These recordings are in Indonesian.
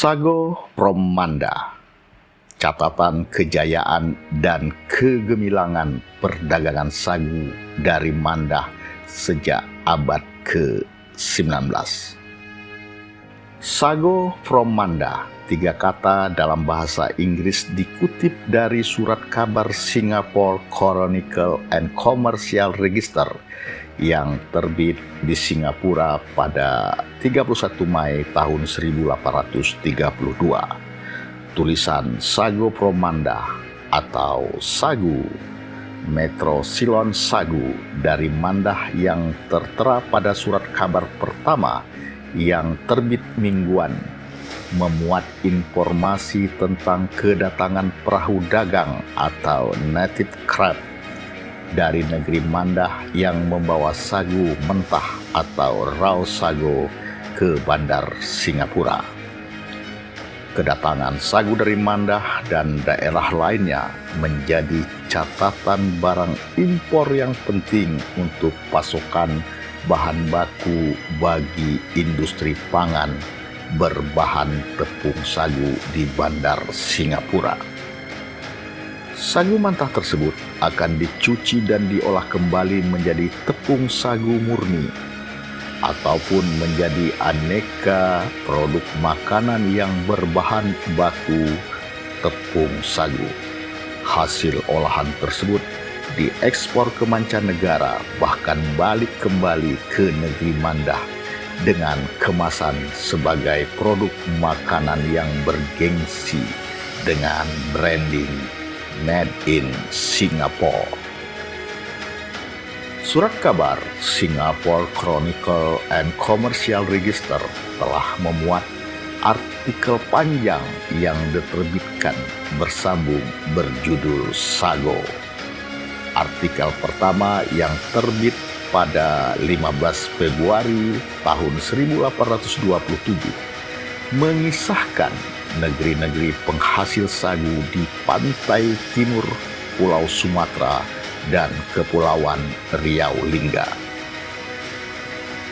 Sago from Manda, catatan kejayaan dan kegemilangan perdagangan sagu dari Manda sejak abad ke-19. Sago from Manda, 3 kata dalam bahasa Inggris dikutip dari surat kabar Singapore Chronicle and Commercial Register yang terbit di Singapura pada 31 Mei tahun 1832. Tulisan Sago from Manda atau Sagu, Metro Silon Sagu dari Manda yang tertera pada surat kabar pertama yang terbit mingguan, memuat informasi tentang kedatangan perahu dagang atau native craft dari negeri Manda yang membawa sagu mentah atau raw sago ke bandar Singapura. Kedatangan sagu dari Manda dan daerah lainnya menjadi catatan barang impor yang penting untuk pasokan bahan baku bagi industri pangan berbahan tepung sagu di bandar Singapura. Sagu mentah tersebut akan dicuci dan diolah kembali menjadi tepung sagu murni ataupun menjadi aneka produk makanan yang berbahan baku tepung sagu. Hasil olahan tersebut diekspor ke mancanegara, bahkan balik kembali ke negeri Manda dengan kemasan sebagai produk makanan yang bergengsi dengan branding Made in Singapore. Surat kabar Singapore Chronicle and Commercial Register telah memuat artikel panjang yang diterbitkan bersambung berjudul Sago. Artikel pertama yang terbit pada 15 Februari tahun 1827 mengisahkan negeri-negeri penghasil sagu di pantai timur Pulau Sumatera dan Kepulauan Riau Lingga.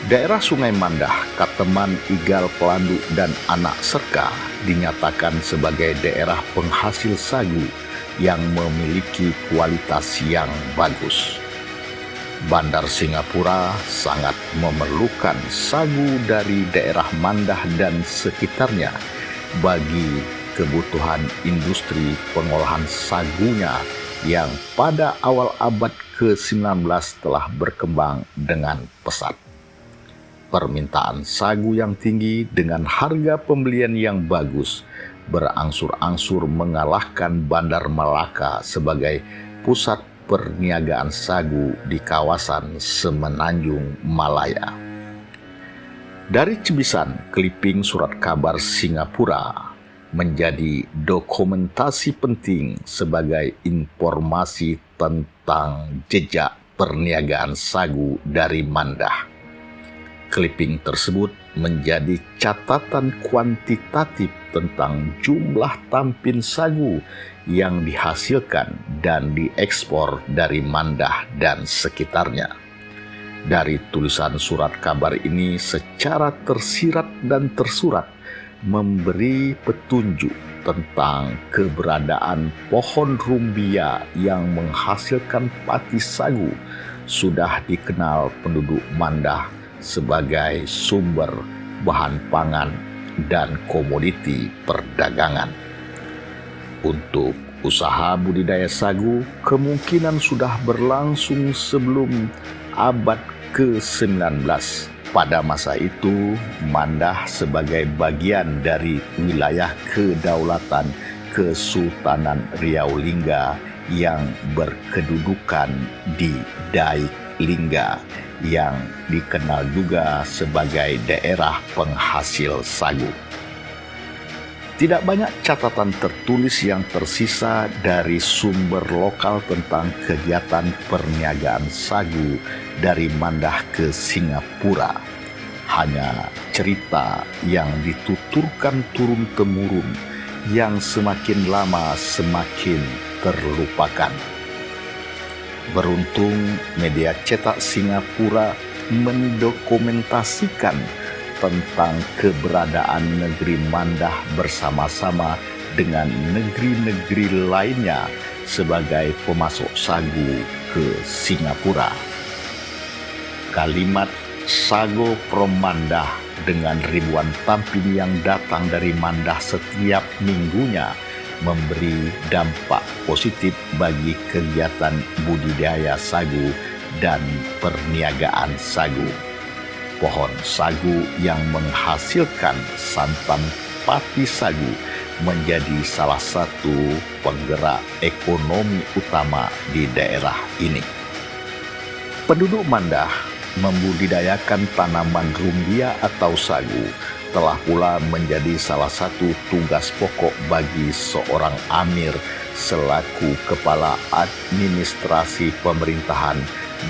Daerah Sungai Mandah, Kateman, Igal, Pelandu, dan Anak Serka dinyatakan sebagai daerah penghasil sagu yang memiliki kualitas yang bagus. Bandar Singapura sangat memerlukan sagu dari daerah Mandah dan sekitarnya bagi kebutuhan industri pengolahan sagunya yang pada awal abad ke-19 telah berkembang dengan pesat. Permintaan sagu yang tinggi dengan harga pembelian yang bagus berangsur-angsur mengalahkan Bandar Malaka sebagai pusat perniagaan sagu di kawasan Semenanjung Malaya. Dari cebisan clipping surat kabar Singapura menjadi dokumentasi penting sebagai informasi tentang jejak perniagaan sagu dari Manda. Clipping tersebut menjadi catatan kuantitatif tentang jumlah tampin sagu yang dihasilkan dan diekspor dari Manda dan sekitarnya. Dari tulisan surat kabar ini secara tersirat dan tersurat memberi petunjuk tentang keberadaan pohon rumbia yang menghasilkan pati sagu sudah dikenal penduduk Manda sebagai sumber bahan pangan dan komoditi perdagangan. Untuk usaha budidaya sagu kemungkinan sudah berlangsung sebelum abad ke-19. Pada masa itu, Manda sebagai bagian dari wilayah kedaulatan Kesultanan Riau Lingga yang berkedudukan di Daik Lingga yang dikenal juga sebagai daerah penghasil sagu. Tidak banyak catatan tertulis yang tersisa dari sumber lokal tentang kegiatan perniagaan sagu dari Manda ke Singapura. Hanya cerita yang dituturkan turun-temurun yang semakin lama semakin terlupakan. Beruntung media cetak Singapura mendokumentasikan tentang keberadaan negeri Mandah bersama-sama dengan negeri-negeri lainnya sebagai pemasok sagu ke Singapura. Kalimat Sago from Mandah dengan ribuan tampin yang datang dari Mandah setiap minggunya memberi dampak positif bagi kegiatan budidaya sagu dan perniagaan sagu. Pohon sagu yang menghasilkan santan pati sagu menjadi salah satu penggerak ekonomi utama di daerah ini. Penduduk Mandah membudidayakan tanaman rumbia atau sagu telah pula menjadi salah satu tugas pokok bagi seorang amir selaku kepala administrasi pemerintahan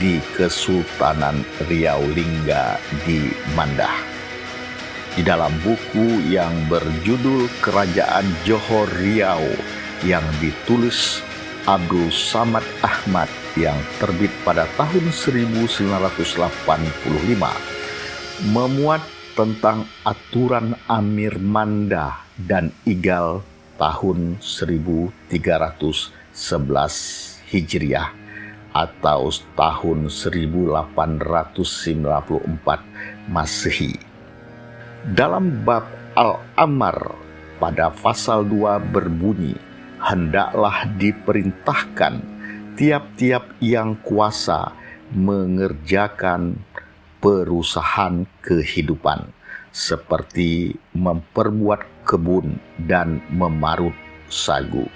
di Kesultanan Riau Lingga di Mandah. Di dalam buku yang berjudul Kerajaan Johor Riau yang ditulis Abdul Samad Ahmad yang terbit pada tahun 1985 memuat tentang aturan Amir Mandah dan Igal tahun 1311 Hijriah atau tahun 1894 Masehi. Dalam bab Al-Amar pada pasal 2 berbunyi, hendaklah diperintahkan tiap-tiap yang kuasa mengerjakan perusahaan kehidupan seperti memperbuat kebun dan memarut sagu.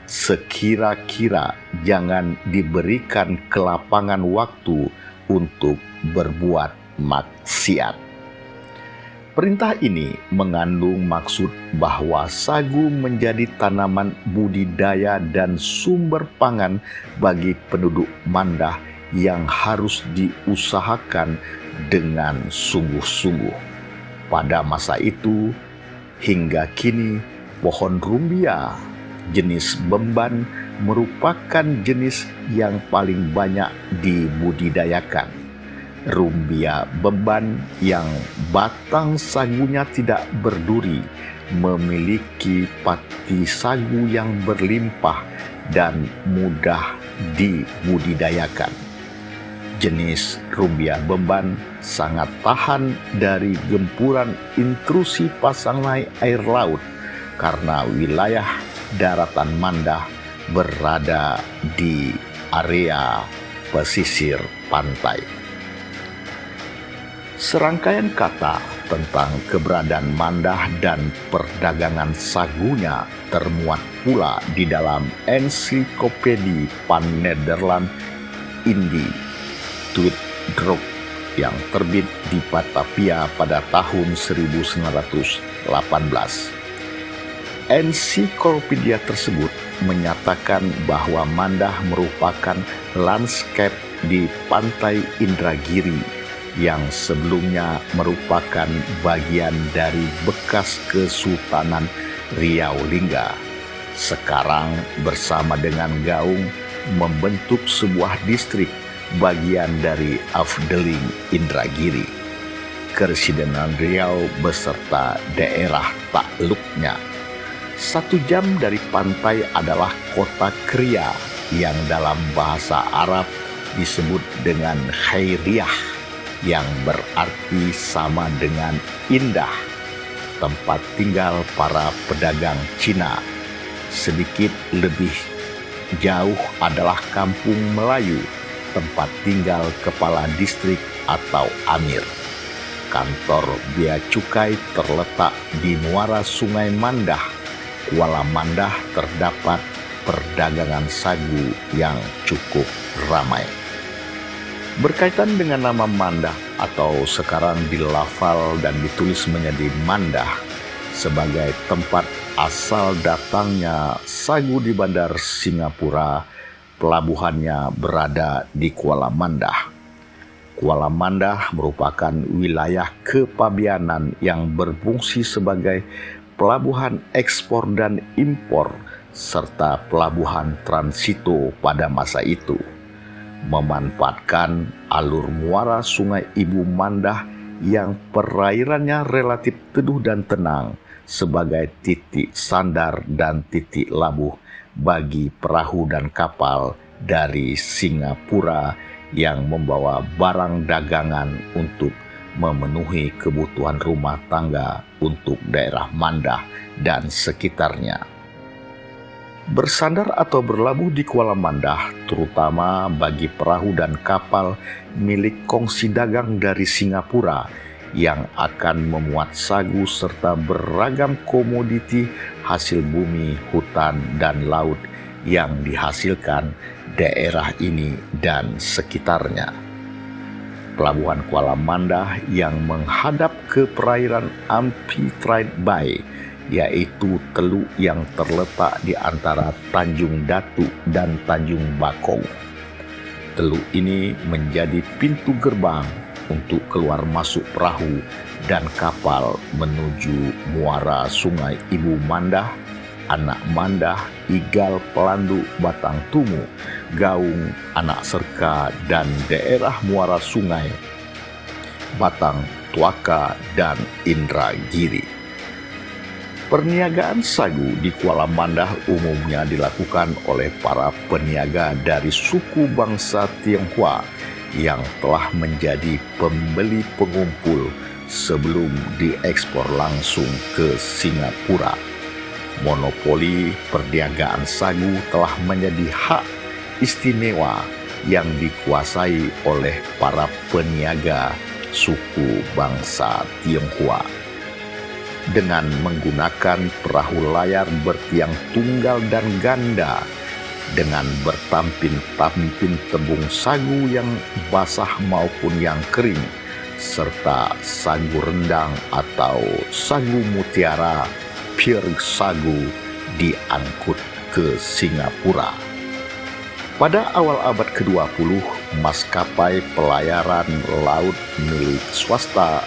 Sekira-kira jangan diberikan kelapangan waktu untuk berbuat maksiat. Perintah ini mengandung maksud bahwa sagu menjadi tanaman budidaya dan sumber pangan bagi penduduk Mandah yang harus diusahakan dengan sungguh-sungguh. Pada masa itu hingga kini pohon rumbia jenis Bemban merupakan jenis yang paling banyak dibudidayakan. Rumbia Bemban yang batang sagunya tidak berduri memiliki pati sagu yang berlimpah dan mudah dibudidayakan. Jenis rumbia Bemban sangat tahan dari gempuran intrusi pasang naik air laut karena wilayah daratan Mandah berada di area pesisir pantai. Serangkaian kata tentang keberadaan Mandah dan perdagangan sagunya termuat pula di dalam ensiklopedi Pan-Nederland Indi Tweedrop yang terbit di Batavia pada tahun 1918. Ensiklopedia tersebut menyatakan bahwa Mandah merupakan landscape di pantai Indragiri yang sebelumnya merupakan bagian dari bekas Kesultanan Riau Lingga. Sekarang bersama dengan Gaung membentuk sebuah distrik bagian dari Afdeling Indragiri. Keresidenan Riau beserta daerah takluknya. 1 jam dari pantai adalah kota Kria yang dalam bahasa Arab disebut dengan Khairiyah yang berarti sama dengan indah, tempat tinggal para pedagang Cina. Sedikit lebih jauh adalah Kampung Melayu, tempat tinggal kepala distrik atau amir. Kantor Bea Cukai terletak di muara Sungai Mandah. Kuala Mandah terdapat perdagangan sagu yang cukup ramai. Berkaitan dengan nama Mandah atau sekarang dilafal dan ditulis menjadi Mandah sebagai tempat asal datangnya sagu di Bandar Singapura, pelabuhannya berada di Kuala Mandah. Kuala Mandah merupakan wilayah kepabianan yang berfungsi sebagai pelabuhan ekspor dan impor serta pelabuhan transito pada masa itu, memanfaatkan alur muara Sungai Ibu Mandah yang perairannya relatif teduh dan tenang sebagai titik sandar dan titik labuh bagi perahu dan kapal dari Singapura yang membawa barang dagangan untuk memenuhi kebutuhan rumah tangga untuk daerah Mandah dan sekitarnya. Bersandar atau berlabuh di Kuala Mandah terutama bagi perahu dan kapal milik kongsi dagang dari Singapura yang akan memuat sagu serta beragam komoditi hasil bumi, hutan, dan laut yang dihasilkan daerah ini dan sekitarnya. Pelabuhan Kuala Mandah yang menghadap ke perairan Amphitrite Bay, yaitu teluk yang terletak di antara Tanjung Datu dan Tanjung Bakau. Teluk ini menjadi pintu gerbang untuk keluar masuk perahu dan kapal menuju muara Sungai Ibu Mandah, Anak Mandah, Igal, Pelandu, Batang Tumu, Gaung, Anak Serka, dan daerah muara sungai Batang, Tuaka, dan Indragiri. Perniagaan sagu di Kuala Mandah umumnya dilakukan oleh para peniaga dari suku bangsa Tionghoa yang telah menjadi pembeli pengumpul sebelum diekspor langsung ke Singapura. Monopoli perniagaan sagu telah menjadi hak istimewa yang dikuasai oleh para peniaga suku bangsa Tionghoa. Dengan menggunakan perahu layar bertiang tunggal dan ganda, dengan bertampin-tampin tembung sagu yang basah maupun yang kering, serta sagu rendang atau sagu mutiara, pir sagu diangkut ke Singapura. Pada awal abad ke-20, maskapai pelayaran laut milik swasta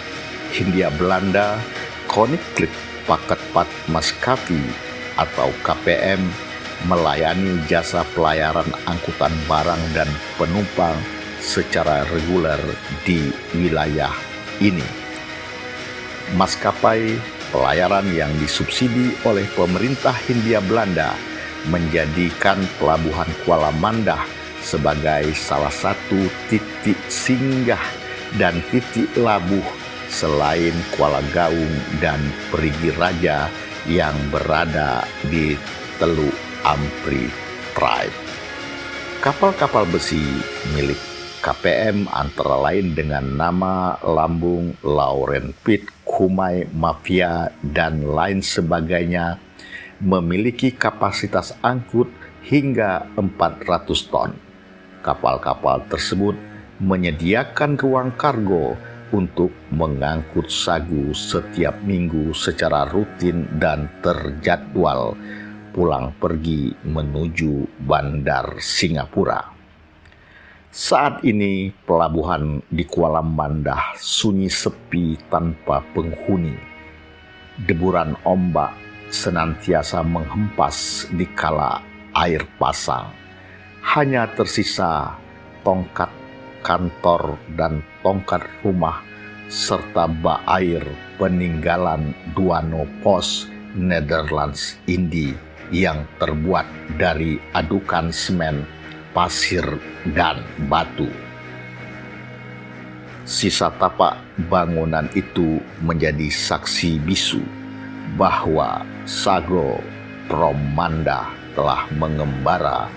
Hindia Belanda, Koninklijk Paketvaart Maskapai atau KPM, melayani jasa pelayaran angkutan barang dan penumpang secara reguler di wilayah ini. Maskapai pelayaran yang disubsidi oleh pemerintah Hindia Belanda menjadikan pelabuhan Kuala Mandah sebagai salah satu titik singgah dan titik labuh selain Kuala Gaung dan Perigi Raja yang berada di Teluk Amphitrite. Kapal-kapal besi milik KPM antara lain dengan nama lambung Lauren Pitt, Kumai Mafia, dan lain sebagainya memiliki kapasitas angkut hingga 400 ton. Kapal-kapal tersebut menyediakan ruang kargo untuk mengangkut sagu setiap minggu secara rutin dan terjadwal pulang pergi menuju Bandar Singapura. Saat ini pelabuhan di Kuala Mandah sunyi sepi tanpa penghuni. Deburan ombak senantiasa menghempas di kala air pasang. Hanya tersisa tongkat kantor dan tongkat rumah serta bak air peninggalan Duano Pos Netherlands Indi yang terbuat dari adukan semen, pasir, dan batu. Sisa tapak bangunan itu menjadi saksi bisu bahwa Sago Prom Mandah telah mengembara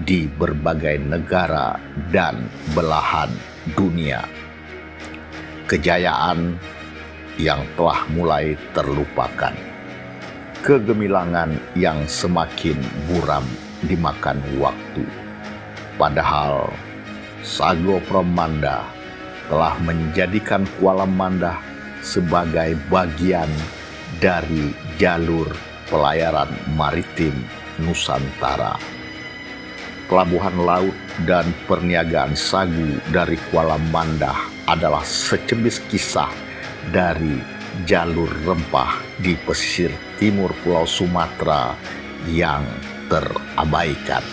di berbagai negara dan belahan dunia. Kejayaan yang telah mulai terlupakan. Kegemilangan yang semakin buram dimakan waktu. Padahal Sago Prom Mandah telah menjadikan Kuala Mandah sebagai bagian dari jalur pelayaran maritim Nusantara. Pelabuhan laut dan perniagaan sagu dari Kuala Mandah adalah secebis kisah dari jalur rempah di pesisir timur Pulau Sumatera yang terabaikan.